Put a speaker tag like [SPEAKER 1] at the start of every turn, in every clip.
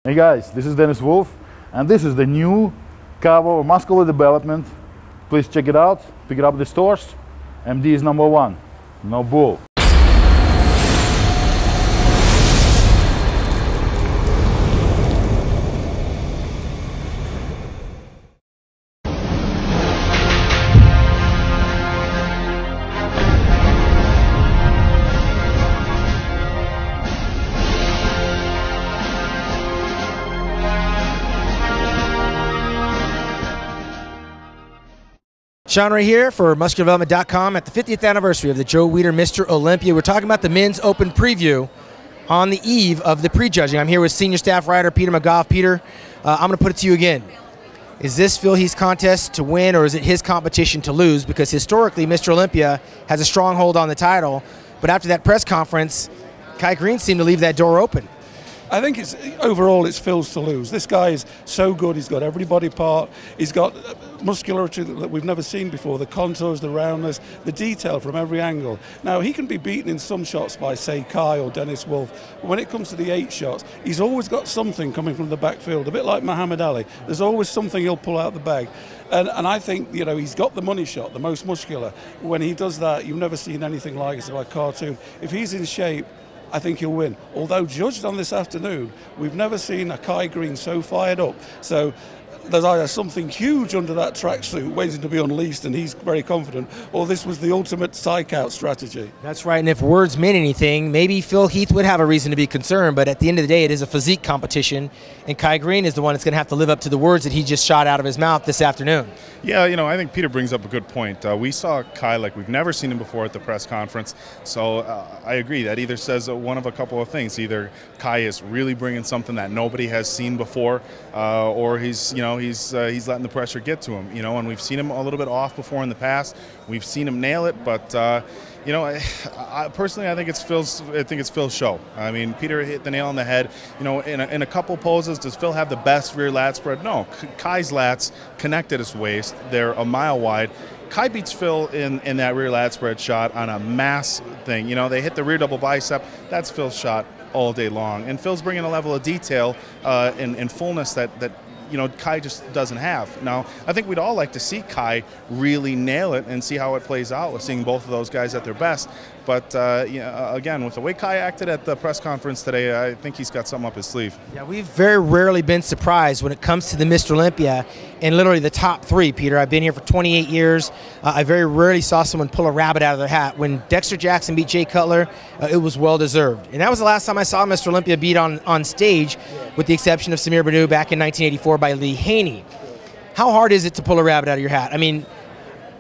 [SPEAKER 1] Hey guys, this is Dennis Wolf, and this is the new cover of Muscular Development. Please check it out, pick it up at the stores. MD is #1, no bull.
[SPEAKER 2] Shawn right here for MuscularDevelopment.com at the 50th anniversary of the Joe Weider Mr. Olympia. We're talking about the Men's Open preview on the eve of the prejudging. I'm here with senior staff writer Peter McGough. Peter, I'm going to put it to you again. Is this Phil Heath's contest to win, or is it his competition to lose? Because historically, Mr. Olympia has a strong hold on the title, but after that press conference, Greene seemed to leave that door open.
[SPEAKER 3] I think overall it's Phil's to lose. This guy is so good. He's got every body part. He's got musculature that we've never seen before. The contours, the roundness, the detail from every angle. Now, he can be beaten in some shots by, say, Kai or Dennis Wolf. But when it comes to the 8 shots, he's always got something coming from the backfield, a bit like Muhammad Ali. There's always something he'll pull out the bag. And I think, you know, he's got the money shot, the most muscular. When he does that, you've never seen anything like it. It's like a cartoon. If he's in shape, I think he'll win. Although judged on this afternoon, we've never seen a Greene so fired up. So there's either something huge under that tracksuit waiting to be unleashed and he's very confident, or this was the ultimate psych-out strategy.
[SPEAKER 2] That's right, and if words meant anything, maybe Phil Heath would have a reason to be concerned, but at the end of the day, it is a physique competition, and Greene is the one that's going to have to live up to the words that he just shot out of his mouth this afternoon.
[SPEAKER 4] Yeah, you know, I think Peter brings up a good point. We saw Kai like we've never seen him before at the press conference, so I agree. That either says one of a couple of things. Either Kai is really bringing something that nobody has seen before, or he's letting the pressure get to him. You know, and we've seen him a little bit off before in the past. We've seen him nail it, but you know, I personally, I think it's Phil's show. I mean, Peter hit the nail on the head. You know, in a couple poses, does Phil have the best rear lat spread? No. Kai's lats connect at his waist. They're a mile wide. Kai beats Phil in that rear lat spread shot on a mass thing. You know, they hit the rear double bicep. That's Phil's shot all day long. And Phil's bringing a level of detail and fullness that you know, Kai just doesn't have. Now, I think we'd all like to see Kai really nail it and see how it plays out with seeing both of those guys at their best. But, you know, again, with the way Kai acted at the press conference today, I think he's got something up his sleeve. Yeah,
[SPEAKER 2] we've very rarely been surprised when it comes to the Mr. Olympia and literally the top 3, Peter. I've been here for 28 years. I very rarely saw someone pull a rabbit out of their hat. When Dexter Jackson beat Jay Cutler, it was well-deserved. And that was the last time I saw Mr. Olympia beat on stage, with the exception of Samir Banu back in 1984 by Lee Haney. How hard is it to pull a rabbit out of your hat? I mean,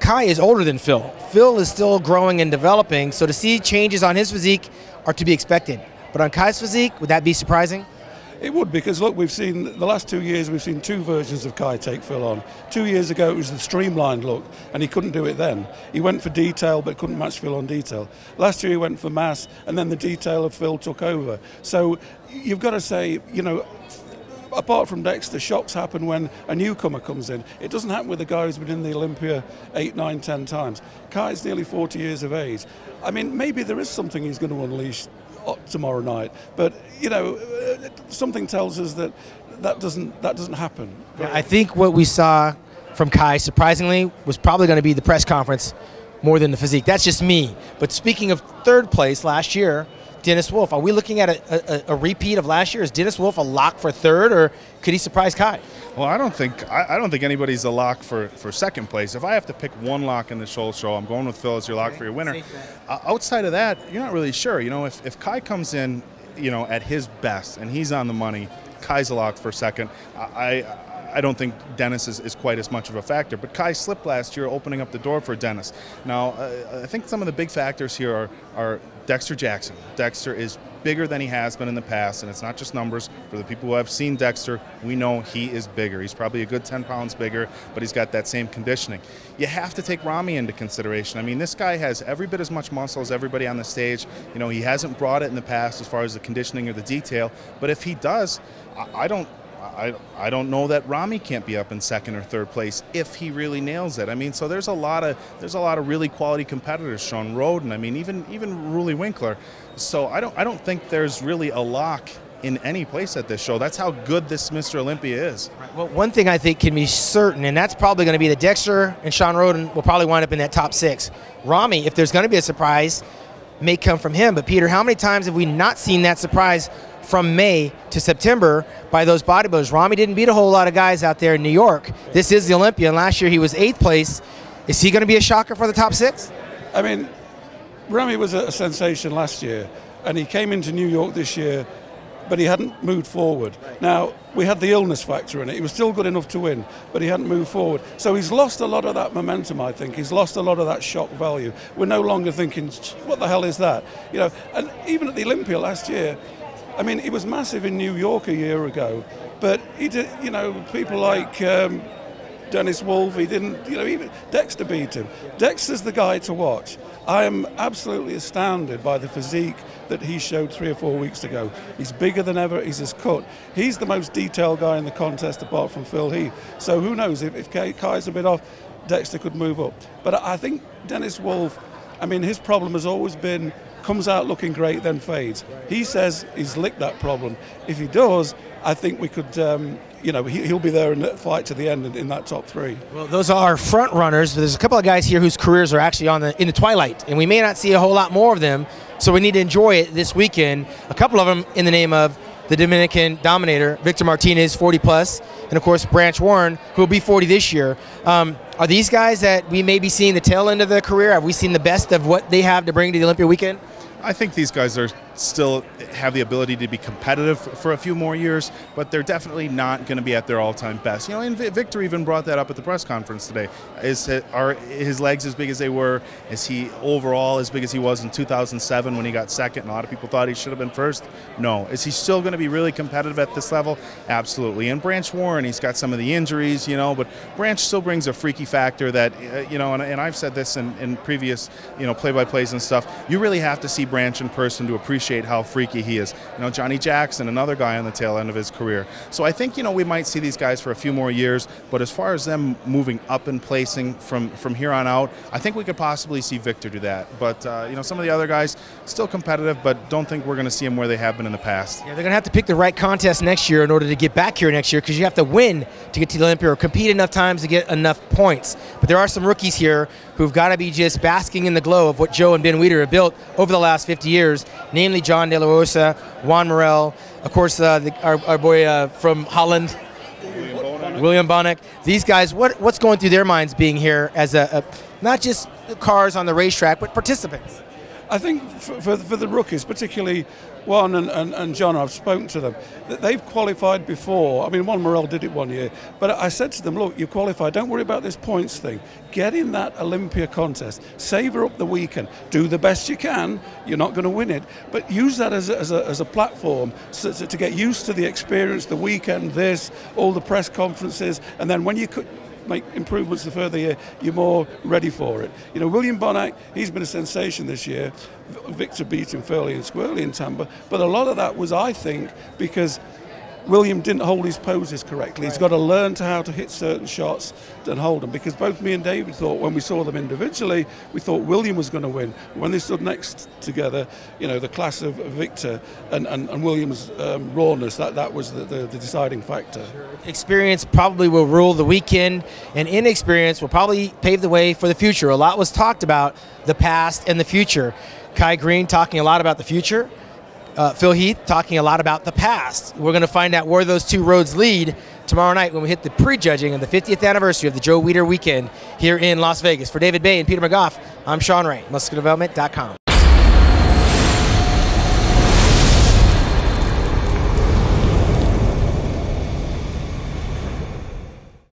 [SPEAKER 2] Kai is older than Phil. Phil is still growing and developing, so to see changes on his physique are to be expected. But on Kai's physique, would that be surprising?
[SPEAKER 3] It would, because look, we've seen the last 2 years, we've seen 2 versions of Kai take Phil on. 2 years ago, it was the streamlined look, and he couldn't do it then. He went for detail, but couldn't match Phil on detail. Last year, he went for mass, and then the detail of Phil took over. So you've got to say, you know, apart from Dexter, shocks happen when a newcomer comes in. It doesn't happen with a guy who's been in the Olympia 8, 9, 10 times. Kai's nearly 40 years of age. I mean, maybe there is something he's going to unleash tomorrow night, but you know, something tells us that doesn't happen.
[SPEAKER 2] Yeah, I think what we saw from Kai, surprisingly, was probably going to be the press conference more than the physique. That's just me. But speaking of 3rd place last year, Dennis Wolf, are we looking at a repeat of last year? Is Dennis Wolf a lock for 3rd, or could he surprise Kai?
[SPEAKER 4] Well, I don't think anybody's a lock for 2nd place. If I have to pick one lock in this whole show, I'm going with Phil as your lock for your winner. Outside of that, you're not really sure. You know, if Kai comes in, you know, at his best and he's on the money, Kai's a lock for 2nd. I don't think Dennis is quite as much of a factor. But Kai slipped last year, opening up the door for Dennis. Now, I think some of the big factors here are Dexter Jackson. Dexter is bigger than he has been in the past, and it's not just numbers. For the people who have seen Dexter, we know he is bigger. He's probably a good 10 pounds bigger, but he's got that same conditioning. You have to take Rami into consideration. I mean, this guy has every bit as much muscle as everybody on the stage. You know, he hasn't brought it in the past as far as the conditioning or the detail, but if he does, I don't know that Rami can't be up in 2nd or 3rd place if he really nails it. I mean, so there's a lot of really quality competitors. Shawn, I mean, even Ruli Winkler. So I don't think there's really a lock in any place at this show. That's how good this Mr. Olympia is.
[SPEAKER 2] Right. Well, one thing I think can be certain, and that's probably going to be that Dexter and Shawn Rhoden will probably wind up in that top 6. Rami, if there's going to be a surprise, may come from him. But Peter, how many times have we not seen that surprise from May to September by those bodybuilders? Rami didn't beat a whole lot of guys out there in New York. This is the Olympia, and last year he was 8th place. Is he going to be a shocker for the top 6?
[SPEAKER 3] I mean, Rami was a sensation last year, and he came into New York this year, but he hadn't moved forward. Now, we had the illness factor in it. He was still good enough to win, but he hadn't moved forward. So he's lost a lot of that momentum, I think. He's lost a lot of that shock value. We're no longer thinking, what the hell is that? You know, and even at the Olympia last year, I mean, he was massive in New York a year ago, but he did, you know, people like Dennis Wolf, he didn't, you know, even Dexter beat him. Dexter's the guy to watch. I am absolutely astounded by the physique that he showed 3 or 4 weeks ago. He's bigger than ever, he's as cut. He's the most detailed guy in the contest apart from Phil Heath. So who knows, if Kai's a bit off, Dexter could move up. But I think Dennis Wolf, I mean, his problem has always been, comes out looking great, then fades. He says he's licked that problem. If he does, I think we could, you know, he'll be there in the fight to the end in that top 3.
[SPEAKER 2] Well, those are front runners. There's a couple of guys here whose careers are actually in the twilight, and we may not see a whole lot more of them, so we need to enjoy it this weekend. A couple of them in the name of the Dominican Dominator, Victor Martinez, 40 plus, and of course Branch Warren, who will be 40 this year. Are these guys that we may be seeing the tail end of their career? Have we seen the best of what they have to bring to the Olympia weekend?
[SPEAKER 4] I think these guys are still have the ability to be competitive for a few more years, but they're definitely not going to be at their all-time best. You know, and Victor even brought that up at the press conference today. Are his legs as big as they were? Is he overall as big as he was in 2007 when he got second and a lot of people thought he should have been first? No. Is he still going to be really competitive at this level? Absolutely. And Branch Warren, he's got some of the injuries, you know, but Branch still brings a freaky factor that, you know, and I've said this in previous, you know, play-by-plays and stuff, you really have to see Branch in person to appreciate how freaky he is. You know, Johnny Jackson, another guy on the tail end of his career. So I think, you know, we might see these guys for a few more years, but as far as them moving up and placing from here on out, I think we could possibly see Victor do that. But, you know, some of the other guys, still competitive, but don't think we're going to see them where they have been in the past.
[SPEAKER 2] Yeah, they're going to have to pick the right contest next year in order to get back here next year, because you have to win to get to the Olympia or compete enough times to get enough points. But there are some rookies here who've got to be just basking in the glow of what Joe and Ben Weider have built over the last 50 years, namely John De La Rosa, Juan Morel, of course, our boy from Holland, William Bonek. These guys, what's going through their minds being here as not just cars on the racetrack, but participants?
[SPEAKER 3] I think for the rookies, particularly Juan and John, I've spoken to them, they've qualified before. I mean, Juan Morel did it one year, but I said to them, look, you qualified, don't worry about this points thing. Get in that Olympia contest, savor up the weekend, do the best you can. You're not going to win it, but use that as a platform to get used to the experience, the weekend, all the press conferences, and then when you could make improvements the further year, you're more ready for it. You know, William Bonek, he's been a sensation this year. Victor beat him fairly and squarely in Tampa, but a lot of that was, I think, because William didn't hold his poses correctly. He's got to learn how to hit certain shots and hold them, because both me and David thought when we saw them individually, we thought William was going to win. When they stood next together, you know, the class of Victor and William's rawness, that was the deciding factor.
[SPEAKER 2] Experience probably will rule the weekend, and inexperience will probably pave the way for the future. A lot was talked about the past and the future. Kai Greene talking a lot about the future. Phil Heath talking a lot about the past. We're going to find out where those two roads lead tomorrow night when we hit the prejudging of the 50th anniversary of the Joe Weider weekend here in Las Vegas. For David Baye and Peter McGough, I'm Shawn Ray, MuscularDevelopment.com.